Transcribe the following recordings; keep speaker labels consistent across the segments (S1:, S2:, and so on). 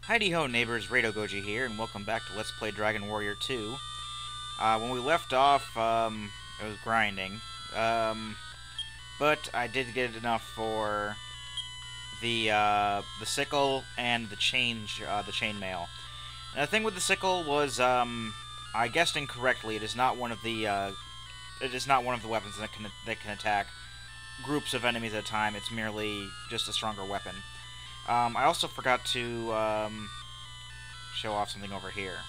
S1: Heidi ho neighbors, Rado Goji here, and welcome back to Let's Play Dragon Warrior 2. When we left off, it was grinding, but I did get enough for the sickle and the chainmail. And the thing with the sickle was, I guessed incorrectly. It is not one of the, weapons that can attack groups of enemies at a time. It's merely just a stronger weapon. I also forgot to show off something over here.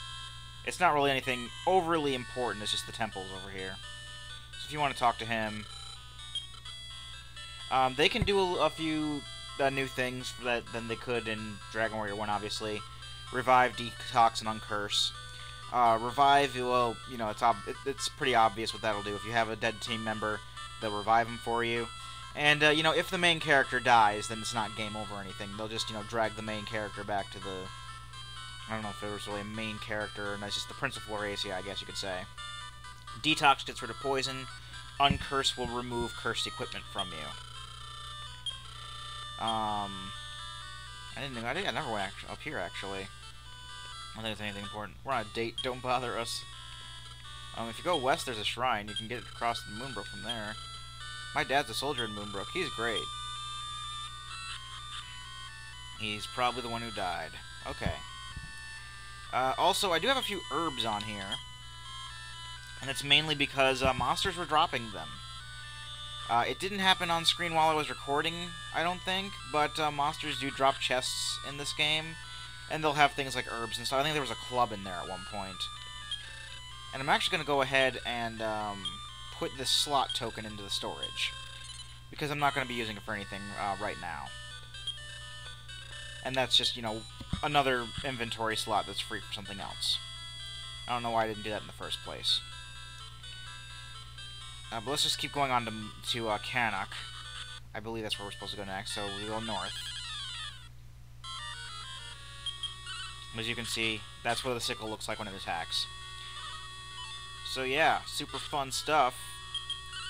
S1: It's not really anything overly important, it's just the temples over here. So if you want to talk to him, they can do a few new things than they could in Dragon Warrior 1, obviously. Revive, Detox, and Uncurse. Revive, well, you know, it's pretty obvious what that'll do. If you have a dead team member, they'll revive him for you. And, you know, if the main character dies, then it's not game over or anything. They'll just, you know, drag the main character back to the... I don't know if it was really a main character, and that's just the Prince of Floracia, I guess you could say. Detox gets rid of poison. Uncurse will remove cursed equipment from you. I never went up here, actually. I don't think it's anything important. We're on a date, don't bother us. If you go west, there's a shrine. You can get across the Moonbrook from there. My dad's a soldier in Moonbrook. He's great. He's probably the one who died. Okay. Also, I do have a few herbs on here. And it's mainly because monsters were dropping them. It didn't happen on screen while I was recording, I don't think. But monsters do drop chests in this game. And they'll have things like herbs and stuff. I think there was a club in there at one point. And I'm actually going to go ahead and... put this slot token into the storage, because I'm not going to be using it for anything right now. And that's just, you know, another inventory slot that's free for something else. I don't know why I didn't do that in the first place. But let's just keep going on to Cannock. I believe that's where we're supposed to go next, so we go north. As you can see, that's what the sickle looks like when it attacks. So yeah, super fun stuff.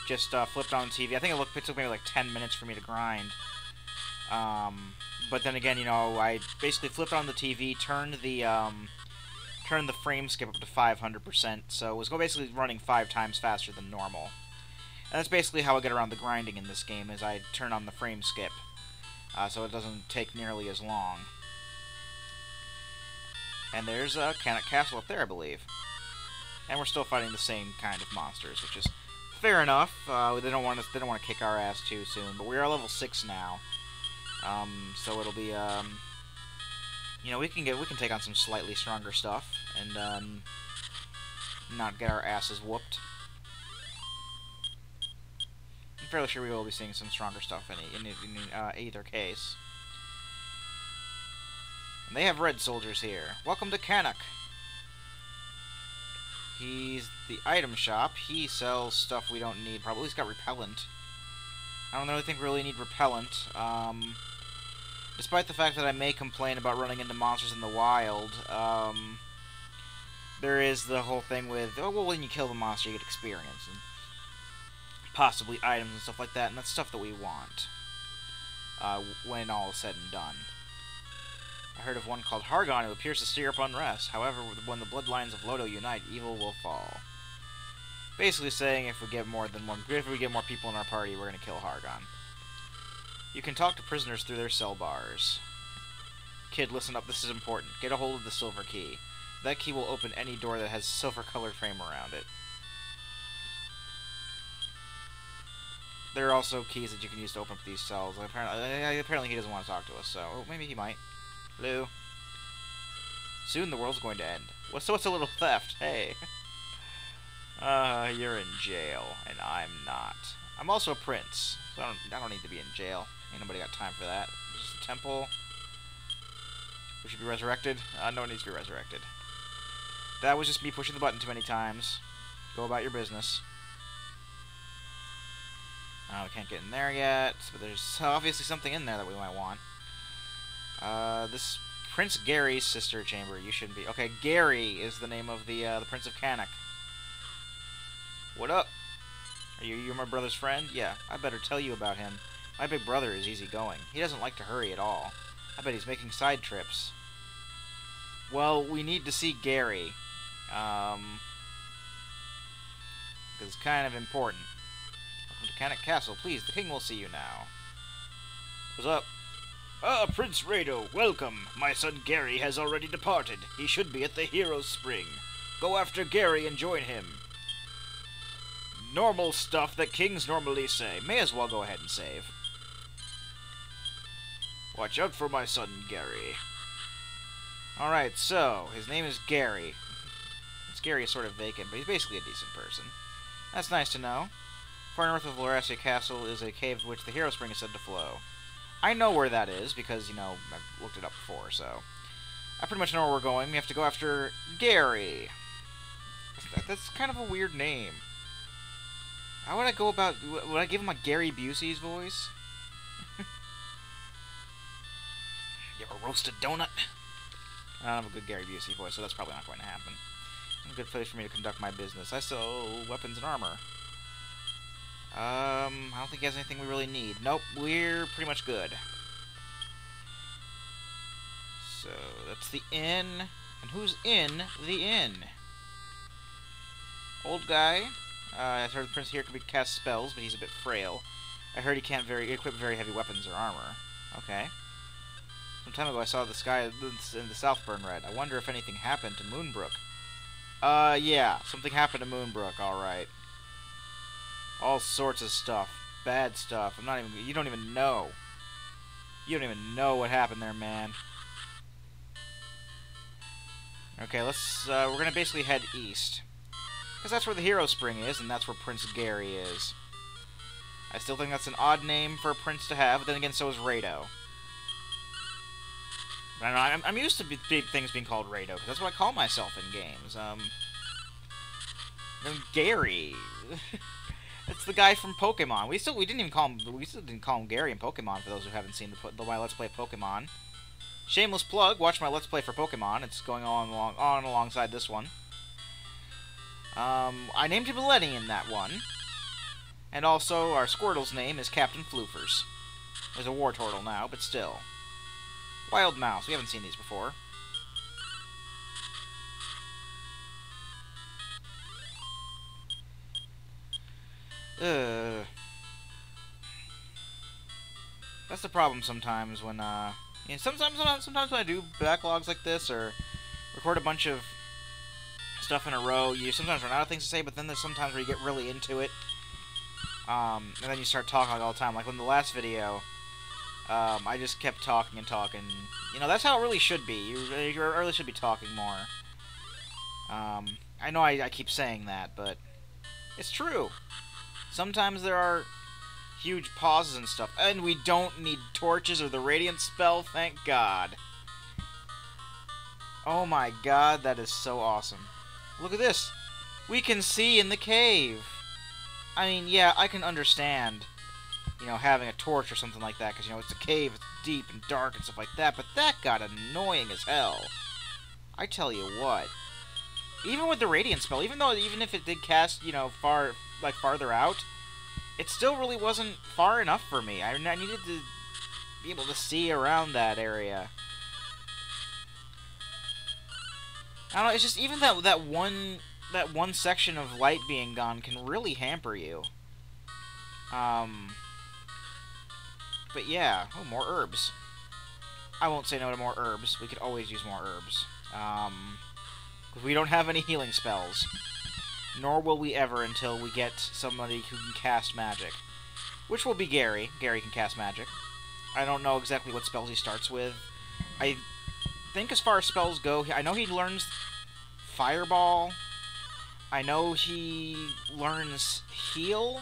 S1: Just flipped on the TV. I think it took maybe like 10 minutes for me to grind. But then again, you know, I basically flipped on the TV, turned the frame skip up to 500%, so it was basically running 5 times faster than normal. And that's basically how I get around the grinding in this game, is I turn on the frame skip, so it doesn't take nearly as long. And there's Cannock Castle up there, I believe. And we're still fighting the same kind of monsters, which is fair enough. They don't want to kick our ass too soon, but we are level 6 now. So it'll be you know, we can take on some slightly stronger stuff and not get our asses whooped. I'm fairly sure we will be seeing some stronger stuff in either case. And they have red soldiers here. Welcome to Cannock. He's the item shop. He sells stuff we don't need. Probably he's got repellent. I don't really think we really need repellent. Despite the fact that I may complain about running into monsters in the wild, there is the whole thing with, oh, well, when you kill the monster, you get experience. And possibly items and stuff like that, and that's stuff that we want. When all is said and done. I heard of one called Hargon who appears to stir up unrest. However, when the bloodlines of Lodo unite, evil will fall. Basically saying if we get more people in our party, we're gonna kill Hargon. You can talk to prisoners through their cell bars. Kid, listen up, this is important. Get a hold of the silver key. That key will open any door that has a silver-colored frame around it. There are also keys that you can use to open up these cells. Apparently he doesn't want to talk to us, so maybe he might. Hello? Soon the world's going to end. So what's a little theft? Hey. You're in jail, and I'm not. I'm also a prince, so I don't need to be in jail. Ain't nobody got time for that. This is a temple. We should be resurrected. No one needs to be resurrected. That was just me pushing the button too many times. Go about your business. We can't get in there yet, but there's obviously something in there that we might want. This Prince Gary's sister chamber. You shouldn't be. Okay, Gary is the name of the Prince of Cannock. What up? You're my brother's friend? Yeah, I better tell you about him. My big brother is easygoing. He doesn't like to hurry at all. I bet he's making side trips. Well, we need to see Gary. Because it's kind of important. Welcome to Cannock Castle. Please, the king will see you now. What's up? Ah, Prince Rado, welcome. My son Gary has already departed. He should be at the Hero's Spring. Go after Gary and join him. Normal stuff that kings normally say. May as well go ahead and save. Watch out for my son Gary. Alright, so, his name is Gary. Gary is sort of vacant, but he's basically a decent person. That's nice to know. Far north of Lorasia Castle is a cave to which the Hero Spring is said to flow. I know where that is, because, you know, I've looked it up before, so... I pretty much know where we're going. We have to go after Gary. That's kind of a weird name. How would I go about... Would I give him a Gary Busey's voice? You ever roast a donut? I don't have a good Gary Busey voice, so that's probably not going to happen. A good place for me to conduct my business. I sell weapons and armor. I don't think he has anything we really need. Nope, we're pretty much good. So, that's the inn. And who's in the inn? Old guy. I heard the prince here could cast spells, but he's a bit frail. I heard he can't equip very heavy weapons or armor. Okay. Some time ago I saw the sky in the south burn red. I wonder if anything happened to Moonbrook. Yeah. Something happened to Moonbrook, alright. All sorts of stuff. Bad stuff. You don't even know. You don't even know what happened there, man. Okay, we're gonna basically head east. Because that's where the Hero Spring is, and that's where Prince Gary is. I still think that's an odd name for a prince to have, but then again, so is Rado. I don't know, I'm used to things being called Rado, because that's what I call myself in games. Gary. It's the guy from Pokemon. We still didn't call him Gary in Pokemon, for those who haven't seen my Let's Play Pokemon. Shameless plug, watch my Let's Play for Pokemon. It's going on alongside this one. I named him Lenny in that one. And also, our Squirtle's name is Captain Floofers. There's a War Turtle now, but still. Wild Mouse. We haven't seen these before. That's the problem sometimes when, you know, sometimes when I do backlogs like this, or record a bunch of stuff in a row, you sometimes run out of things to say, but then there's sometimes where you get really into it, and then you start talking like all the time. Like in the last video, I just kept talking and talking. You know, that's how it really should be. You really should be talking more. I know I keep saying that, but it's true. Sometimes there are huge pauses and stuff, and we don't need torches or the radiant spell, thank God. Oh my God, that is so awesome. Look at this. We can see in the cave. I mean, yeah, I can understand, you know, having a torch or something like that, because, you know, it's a cave, it's deep and dark and stuff like that, but that got annoying as hell. I tell you what. Even with the radiant spell, even if it did cast, you know, farther out, it still really wasn't far enough for me. I needed to be able to see around that area. I don't know, it's just even that one section of light being gone can really hamper you. But yeah, oh, more herbs. I won't say no to more herbs. We could always use more herbs. Because we don't have any healing spells. Nor will we ever until we get somebody who can cast magic. Which will be Gary. Gary can cast magic. I don't know exactly what spells he starts with. I think as far as spells go, I know he learns Fireball. I know he learns Heal.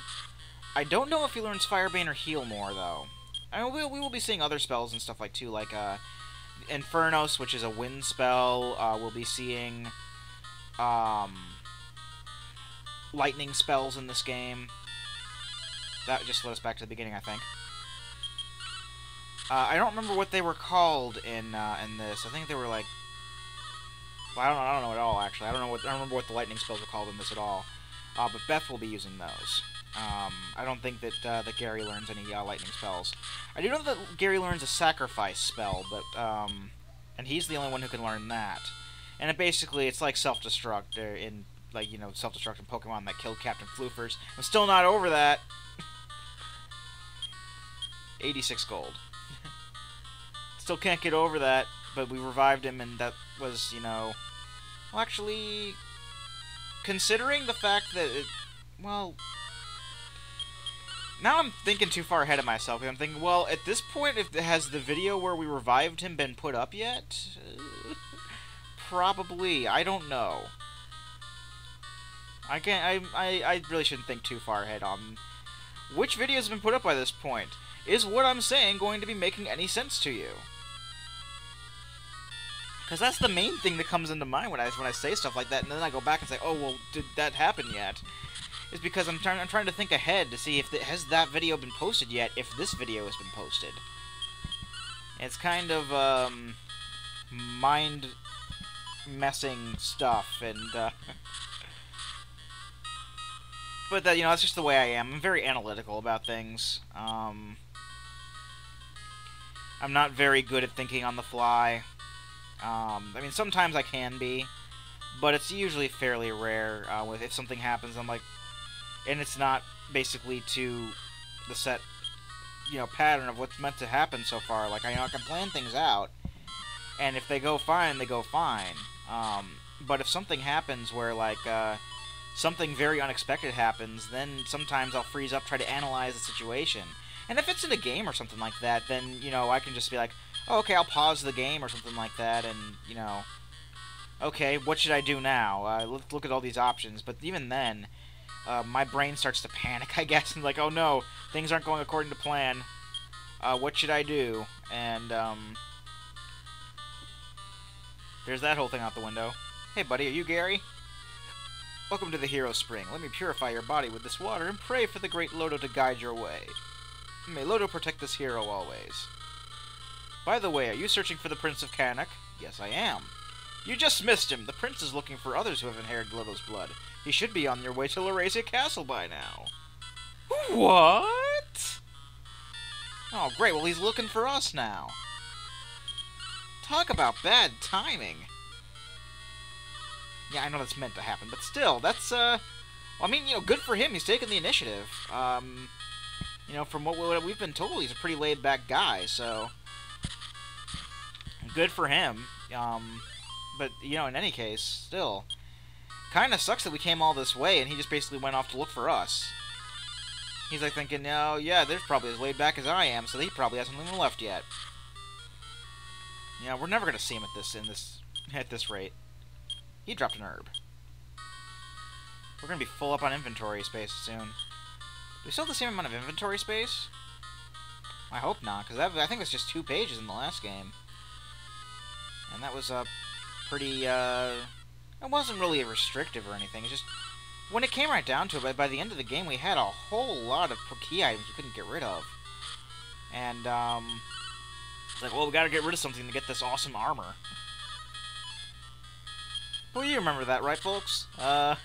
S1: I don't know if he learns Firebane or Heal more, though. I mean, we will be seeing other spells and stuff like, too, like Infernos, which is a wind spell. We'll be seeing lightning spells in this game. That just led us back to the beginning, I think. I don't remember what they were called in this. I think they were like... Well, I don't know at all, actually. I don't remember what the lightning spells were called in this at all. But Beth will be using those. I don't think that that Gary learns any lightning spells. I do know that Gary learns a sacrifice spell, but And he's the only one who can learn that. And it's like self-destruct in, like, you know, self-destruct in Pokemon that killed Captain Floofers. I'm still not over that. 86 gold. Still can't get over that, but we revived him, and that was, you know... Well, actually, considering the fact that well... Now I'm thinking too far ahead of myself. I'm thinking, well, at this point, has the video where we revived him been put up yet? Probably. I don't know. I really shouldn't think too far ahead on which video has been put up by this point. Is what I'm saying going to be making any sense to you? Because that's the main thing that comes into mind when I say stuff like that, and then I go back and say, oh, well, did that happen yet? Is because I'm trying to think ahead to see if has that video been posted yet, if this video has been posted. It's kind of, mind-messing stuff, and, but, you know, that's just the way I am. I'm very analytical about things. I'm not very good at thinking on the fly. I mean, sometimes I can be, but it's usually fairly rare. If something happens, I'm like... And it's not basically to the set, you know, pattern of what's meant to happen so far. Like, I can plan things out, and if they go fine, they go fine. But if something happens where, like, something very unexpected happens, then sometimes I'll freeze up, try to analyze the situation. And if it's in a game or something like that, then, you know, I can just be like, oh, okay, I'll pause the game or something like that, and, you know, okay, what should I do now? Let's look at all these options. But even then... my brain starts to panic, I guess, and like, oh no, things aren't going according to plan. What should I do? And, there's that whole thing out the window. Hey, buddy, are you Gary? Welcome to the Hero Spring. Let me purify your body with this water and pray for the great Lodo to guide your way. May Lodo protect this hero always. By the way, are you searching for the Prince of Cannock? Yes, I am. You just missed him. The prince is looking for others who have inherited Lodo's blood. He should be on your way to Larazia Castle by now. What? Oh, great. Well, he's looking for us now. Talk about bad timing. Yeah, I know that's meant to happen, but still, that's, well, I mean, you know, good for him. He's taking the initiative. You know, from what we've been told, he's a pretty laid-back guy, so... Good for him. But, you know, in any case, still... Kind of sucks that we came all this way, and he just basically went off to look for us. He's like thinking, oh, yeah, they're probably as laid back as I am, so he probably hasn't even left yet. Yeah, we're never gonna see him at this rate. He dropped an herb. We're gonna be full up on inventory space soon. Do we still have the same amount of inventory space? I hope not, because I think it was just 2 pages in the last game. And that was pretty, it wasn't really restrictive or anything. It's just, when it came right down to it, by the end of the game, we had a whole lot of key items we couldn't get rid of. And, it's like, well, we gotta get rid of something to get this awesome armor. Well, you remember that, right, folks? I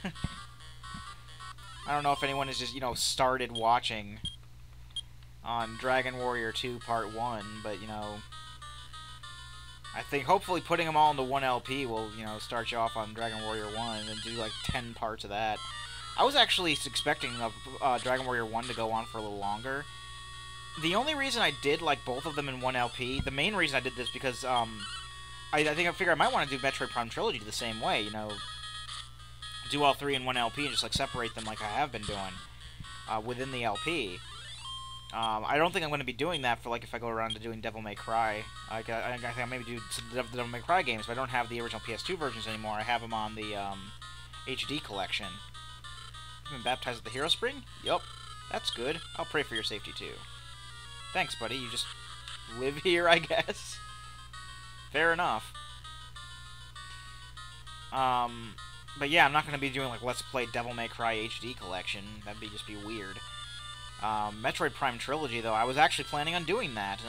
S1: don't know if anyone has just, you know, started watching on Dragon Warrior 2 Part 1, but, you know... I think hopefully putting them all into one LP will, you know, start you off on Dragon Warrior 1 and then do like 10 parts of that. I was actually expecting Dragon Warrior 1 to go on for a little longer. The only reason I did like both of them in one LP, the main reason I did this because I think I figured I might want to do Metroid Prime Trilogy the same way, you know, do all 3 in one LP and just like separate them like I have been doing within the LP. I don't think I'm going to be doing that for, like, if I go around to doing Devil May Cry. I think I'll maybe do the Devil May Cry games, but I don't have the original PS2 versions anymore. I have them on the, HD collection. You've been baptized at the Hero Spring? Yup. That's good. I'll pray for your safety, too. Thanks, buddy. You just live here, I guess. Fair enough. But yeah, I'm not going to be doing, like, Let's Play Devil May Cry HD collection. That'd just be weird. Metroid Prime Trilogy, though, I was actually planning on doing that,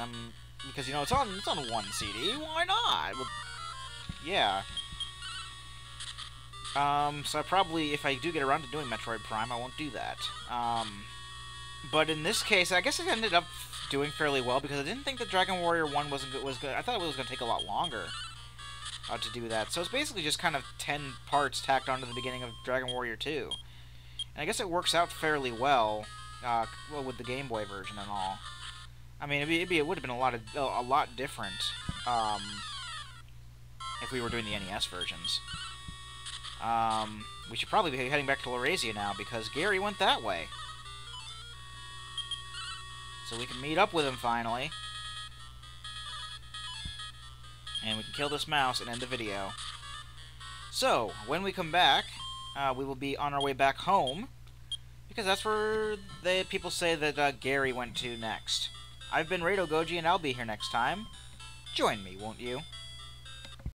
S1: because, you know, it's on one CD, why not? Well, yeah. So I probably, if I do get around to doing Metroid Prime, I won't do that. But in this case, I guess it ended up doing fairly well, because I didn't think that Dragon Warrior 1 was good. I thought it was going to take a lot longer. to do that. So it's basically just kind of 10 parts tacked onto the beginning of Dragon Warrior 2. And I guess it works out fairly well, well, with the Game Boy version and all. I mean, it would have been a lot different if we were doing the NES versions. We should probably be heading back to Larazia now, because Gary went that way. So we can meet up with him finally. And we can kill this mouse and end the video. So, when we come back, we will be on our way back home, because that's where people say that Gary went to next. I've been Rado Goji, and I'll be here next time. Join me, won't you?